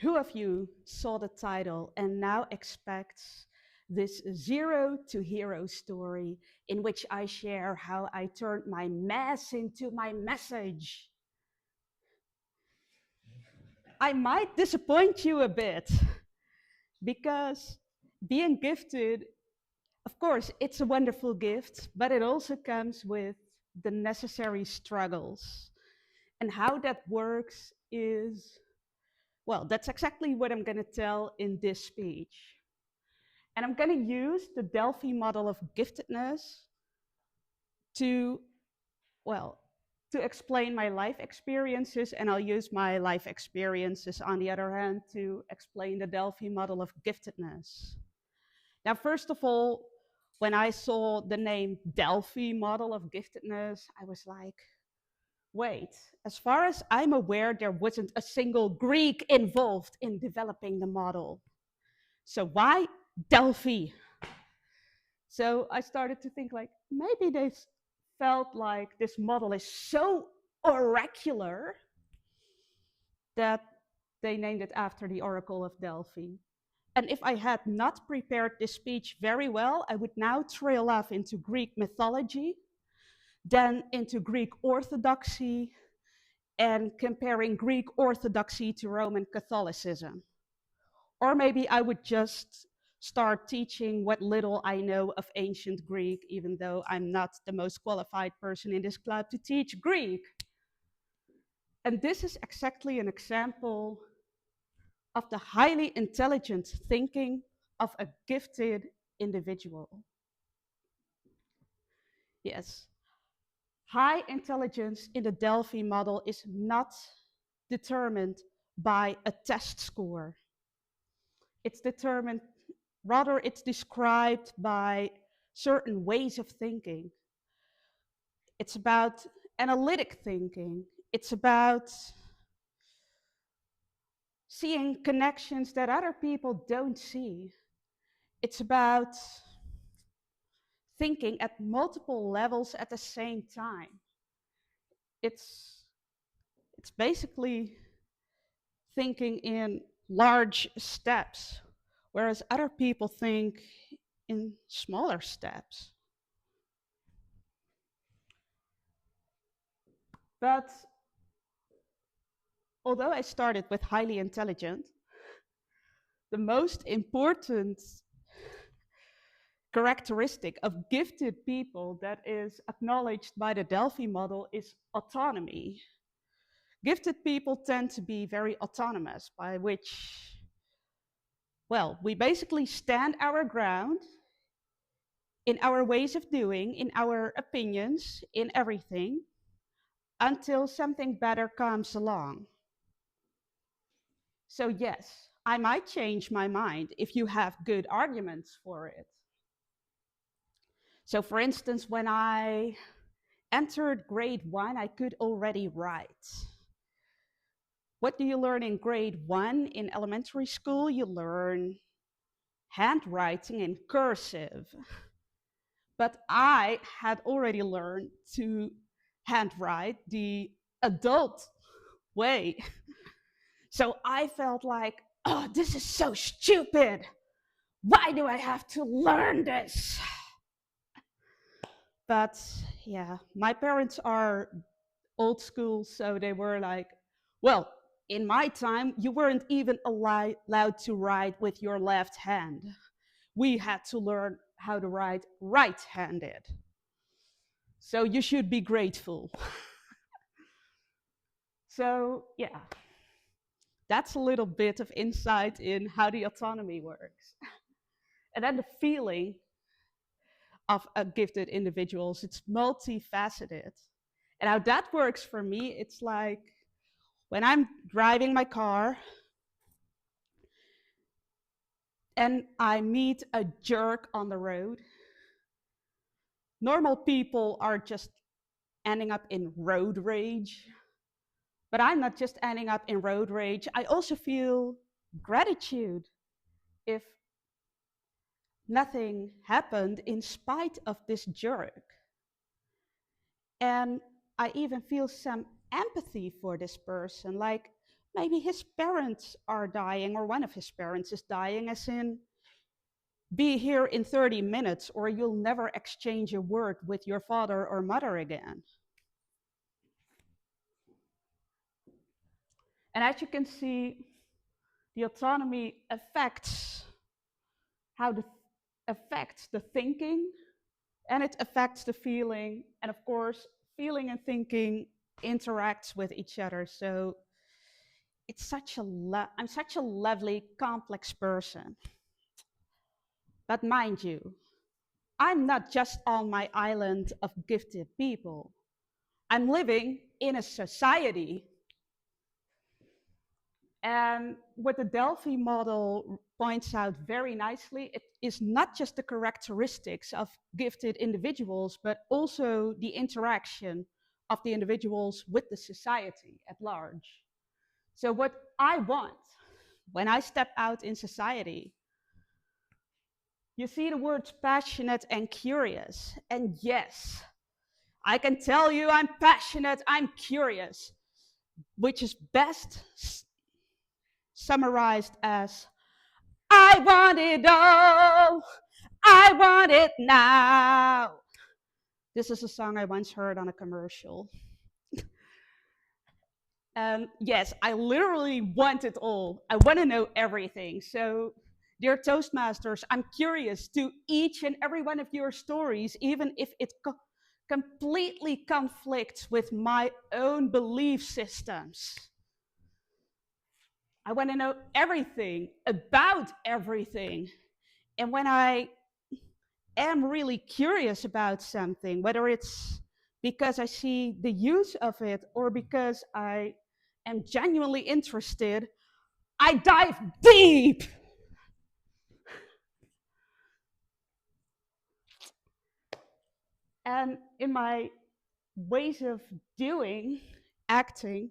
Who of you saw the title and now expects this zero to hero story in which I share how I turned my mess into my message? I might disappoint you a bit because being gifted, of course, it's a wonderful gift, but it also comes with the necessary struggles. And how that works is, well, that's exactly what I'm going to tell in this speech. And I'm going to use the Delphi model of giftedness to, well, to explain my life experiences, and I'll use my life experiences, on the other hand, to explain the Delphi model of giftedness. Now, first of all, when I saw the name Delphi model of giftedness, I was like, wait, as far as I'm aware, there wasn't a single Greek involved in developing the model. So why Delphi? So I started to think like maybe they felt like this model is so oracular that they named it after the Oracle of Delphi. And if I had not prepared this speech very well, I would now trail off into Greek mythology, then into Greek orthodoxy, and comparing Greek orthodoxy to Roman Catholicism. Or maybe I would just start teaching what little I know of ancient Greek, even though I'm not the most qualified person in this club to teach Greek. And this is exactly an example of the highly intelligent thinking of a gifted individual. Yes, high intelligence in the Delphi model is not determined by a test score. It's determined, rather, it's described by certain ways of thinking. It's about analytic thinking. It's about seeing connections that other people don't see. It's about thinking at multiple levels at the same time. It's it's basically thinking in large steps, whereas other people think in smaller steps. But although I started with highly intelligent, the most important characteristic of gifted people that is acknowledged by the Delphi model is autonomy. Gifted people tend to be very autonomous, by which, well, we basically stand our ground in our ways of doing, in our opinions, in everything, until something better comes along. So, yes, I might change my mind if you have good arguments for it. So, for instance, when I entered grade 1, I could already write. What do you learn in grade 1 in elementary school? You learn handwriting in cursive. But I had already learned to handwrite the adult way. So I felt like, oh, this is so stupid. Why do I have to learn this? But yeah, my parents are old school, so they were like, well, in my time, you weren't even allowed to write with your left hand. We had to learn how to write right handed. So you should be grateful. So, yeah, that's a little bit of insight in how the autonomy works. And then the feeling of a gifted individuals, it's multifaceted. And how that works for me, it's like when I'm driving my car and I meet a jerk on the road, normal people are just ending up in road rage. But I'm not just ending up in road rage. I also feel gratitude if nothing happened in spite of this jerk. And I even feel some empathy for this person. Like, Maybe his parents are dying, or one of his parents is dying, as in, be here in 30 minutes, or you'll never exchange a word with your father or mother again. And as you can see, the autonomy affects how the affects the thinking, and it affects the feeling, and of course feeling and thinking interacts with each other. So I'm such a lovely complex person. But mind you, I'm not just on my island of gifted people. I'm living in a society. And what the Delphi model points out very nicely, it is not just the characteristics of gifted individuals, but also the interaction of the individuals with the society at large. So, what I want when I step out in society, you see the words passionate and curious. And yes, I can tell you I'm passionate, I'm curious, which is best summarized as I want it all, I want it now. This is a song I once heard on a commercial. And yes, I literally want it all. I want to know everything. So, dear Toastmasters, I'm curious to each and every one of your stories, even if it completely conflicts with my own belief systems. I want to know everything about everything. And when I am really curious about something, whether it's because I see the use of it or because I am genuinely interested, I dive deep. And in my ways of doing, acting,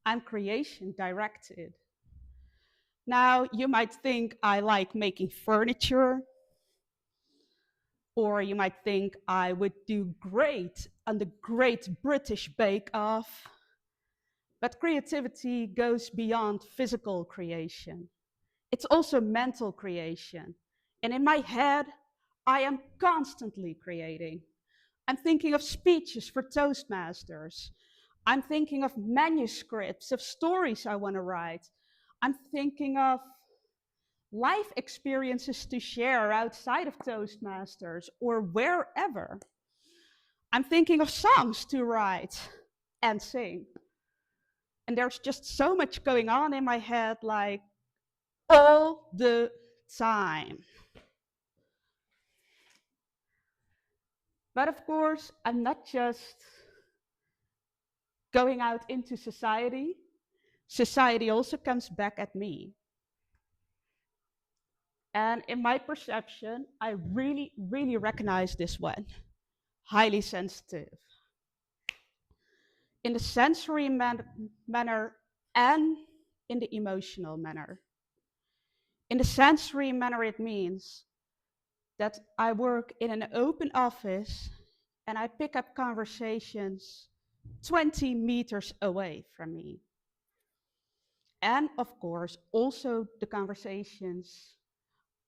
I'm creation directed. Now, you might think I like making furniture, or you might think I would do great on the Great British Bake Off. But creativity goes beyond physical creation. It's also mental creation. And in my head, I am constantly creating. I'm thinking of speeches for Toastmasters. I'm thinking of manuscripts of stories I want to write. I'm thinking of life experiences to share outside of Toastmasters or wherever. I'm thinking of songs to write and sing. And there's just so much going on in my head, like all the time. But of course, I'm not just going out into society. Society also comes back at me. And in my perception, I really, really recognize this one. Highly sensitive. In the sensory manner and in the emotional manner. In the sensory manner, it means that I work in an open office and I pick up conversations 20 meters away from me. And of course, also the conversations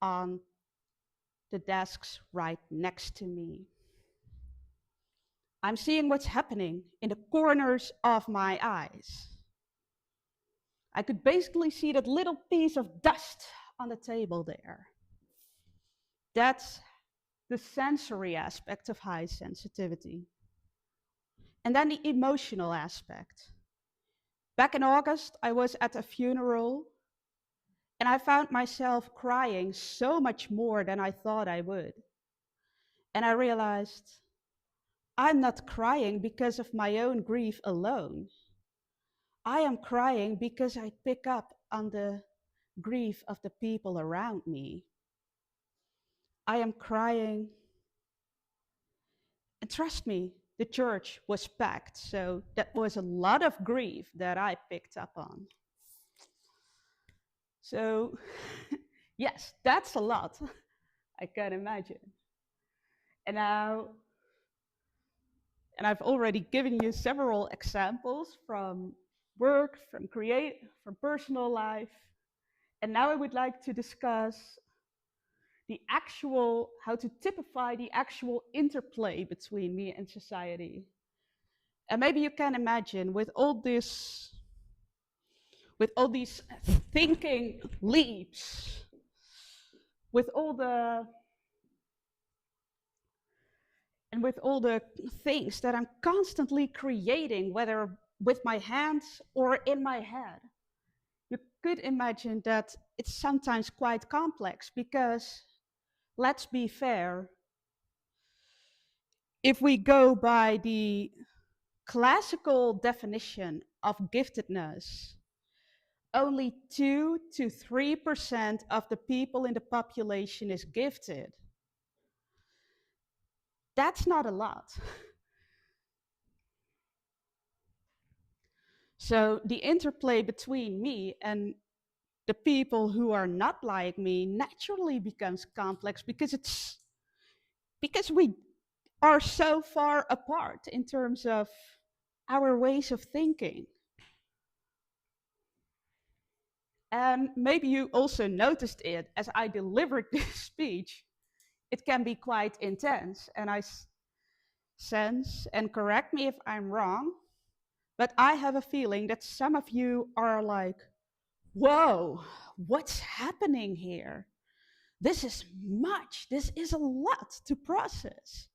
on the desks right next to me. I'm seeing what's happening in the corners of my eyes. I could basically see that little piece of dust on the table there. That's the sensory aspect of high sensitivity. And then the emotional aspect. Back in August, I was at a funeral and I found myself crying so much more than I thought I would. And I realized I'm not crying because of my own grief alone. I am crying because I pick up on the grief of the people around me. I am crying, and trust me, the church was packed, so that was a lot of grief that I picked up on. So, yes, that's a lot, I can imagine. And now, and I've already given you several examples from work, from personal life. And now I would like to discuss how to typify the actual interplay between me and society. And maybe you can imagine with all these thinking leaps, with all the with all the things that I'm constantly creating, whether with my hands or in my head, you could imagine that it's sometimes quite complex because, let's be fair, if we go by the classical definition of giftedness, only 2 to 3% of the people in the population is gifted. That's not a lot. So the interplay between me and the people who are not like me naturally becomes complex because we are so far apart in terms of our ways of thinking. And maybe you also noticed it as I delivered this speech. It can be quite intense, and I sense, and correct me if I'm wrong, but I have a feeling that some of you are like, whoa, what's happening here? This is much, this is a lot to process.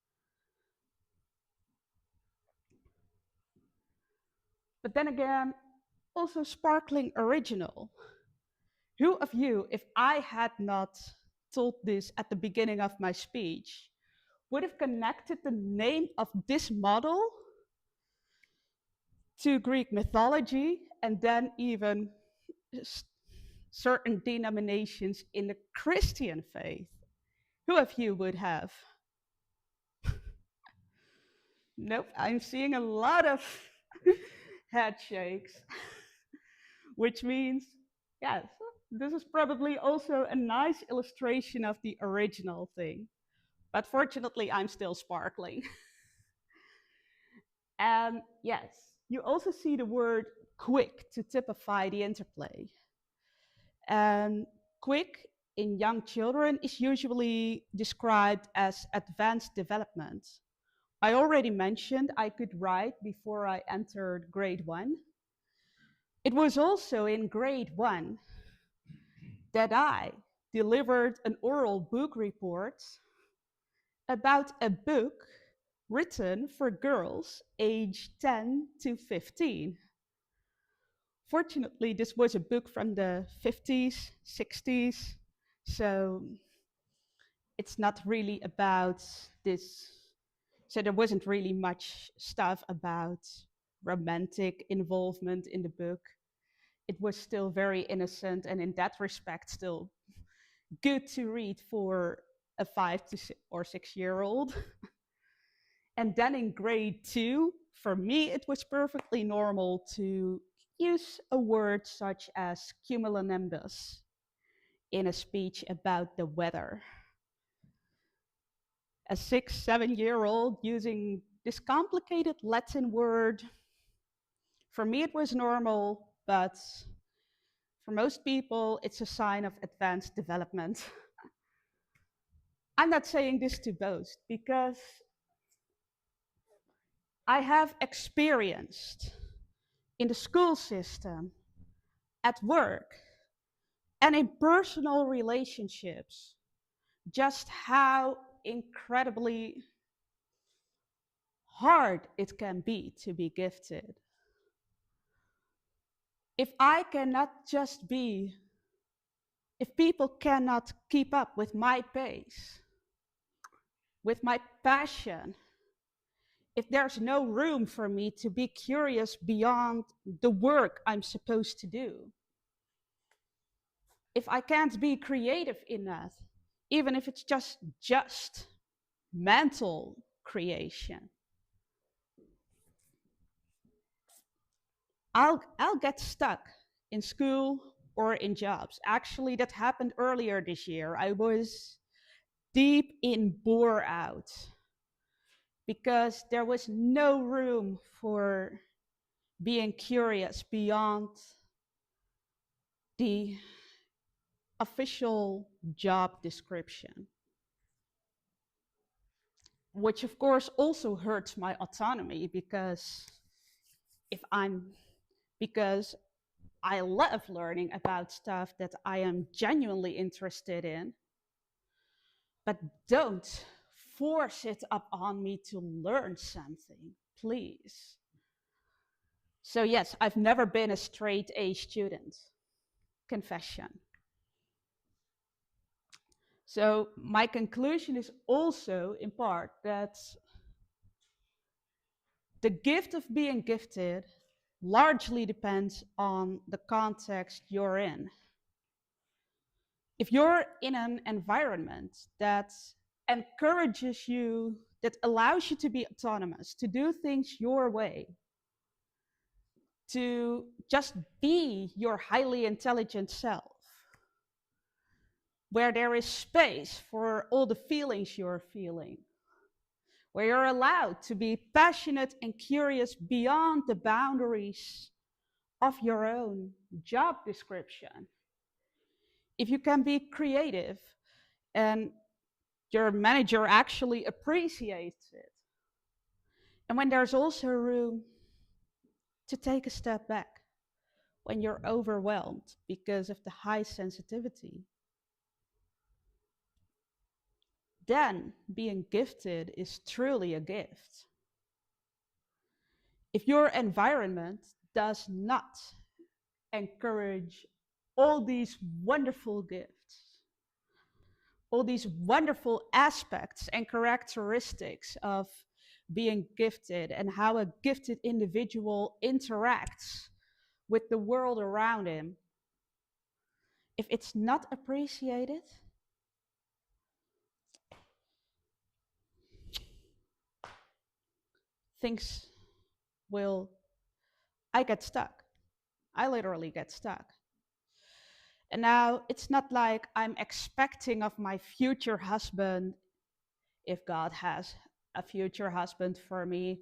But then again, also sparkling original. Who of you, if I had not told this at the beginning of my speech, would have connected the name of this model to Greek mythology and then even certain denominations in the Christian faith? Who of you would have? Nope, I'm seeing a lot of head shakes, which means, yes, this is probably also a nice illustration of the original thing. But fortunately, I'm still sparkling. And yes, you also see the word quick to typify the interplay. And quick in young children is usually described as advanced development. I already mentioned I could write before I entered grade 1. It was also in grade 1 that I delivered an oral book report about a book written for girls aged 10 to 15. Fortunately, this was a book from the 50s, 60s, so it's not really about this. So there wasn't really much stuff about romantic involvement in the book. It was still very innocent, and in that respect, still good to read for a 5 or 6 year old. And then in grade 2, for me, it was perfectly normal to use a word such as cumulonimbus in a speech about the weather. A 6, 7 year old using this complicated Latin word, for me it was normal, but for most people it's a sign of advanced development. I'm not saying this to boast because I have experienced in the school system, at work, and in personal relationships just how incredibly hard it can be to be gifted. If I cannot just be, if people cannot keep up with my pace, with my passion, if there's no room for me to be curious beyond the work I'm supposed to do, if I can't be creative enough, even if it's just mental creation, I'll get stuck in school or in jobs. Actually, that happened earlier this year. I was deep in bore out because there was no room for being curious beyond the official job description, which of course also hurts my autonomy if I'm because I love learning about stuff that I am genuinely interested in, but don't force it up on me to learn something, please. So yes, I've never been a straight A student. Confession. So my conclusion is also in part that the gift of being gifted largely depends on the context you're in. If you're in an environment that encourages you, that allows you to be autonomous, to do things your way, to just be your highly intelligent self, where there is space for all the feelings you're feeling, where you're allowed to be passionate and curious beyond the boundaries of your own job description. If you can be creative and your manager actually appreciates it, and when there's also room to take a step back when you're overwhelmed because of the high sensitivity, then being gifted is truly a gift. If your environment does not encourage all these wonderful gifts, all these wonderful aspects and characteristics of being gifted and how a gifted individual interacts with the world around him, if it's not appreciated, things will, I get stuck. I literally get stuck. And now it's not like I'm expecting of my future husband, if God has a future husband for me,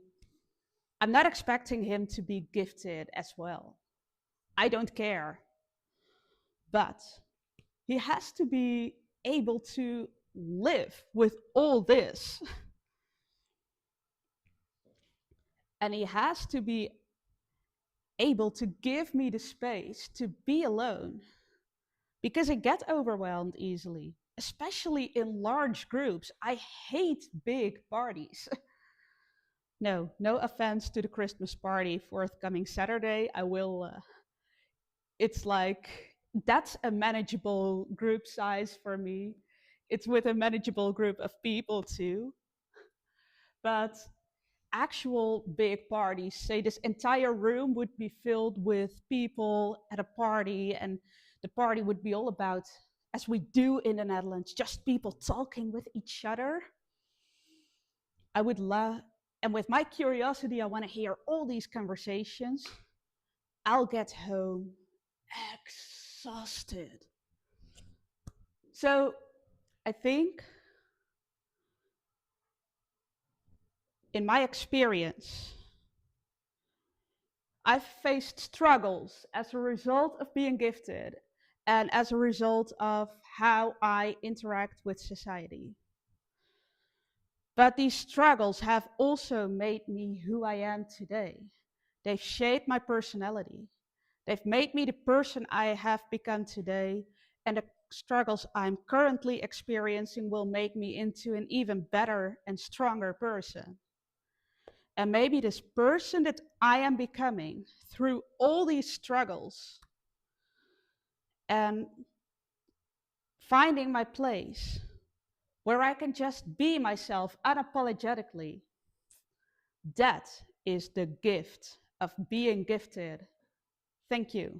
I'm not expecting him to be gifted as well. I don't care. But he has to be able to live with all this. And he has to be able to give me the space to be alone, because I get overwhelmed easily, especially in large groups. I hate big parties. No offense to the Christmas party forthcoming Saturday. It's like, that's a manageable group size for me. It's with a manageable group of people too. But actual big parties, say this entire room would be filled with people at a party, and the party would be all about, as we do in the Netherlands, just people talking with each other. I would love, and with my curiosity, I want to hear all these conversations. I'll get home exhausted. So I think, in my experience, I've faced struggles as a result of being gifted and as a result of how I interact with society. But these struggles have also made me who I am today. They've shaped my personality. They've made me the person I have become today, and the struggles I'm currently experiencing will make me into an even better and stronger person. And maybe this person that I am becoming through all these struggles and finding my place where I can just be myself unapologetically, that is the gift of being gifted. Thank you.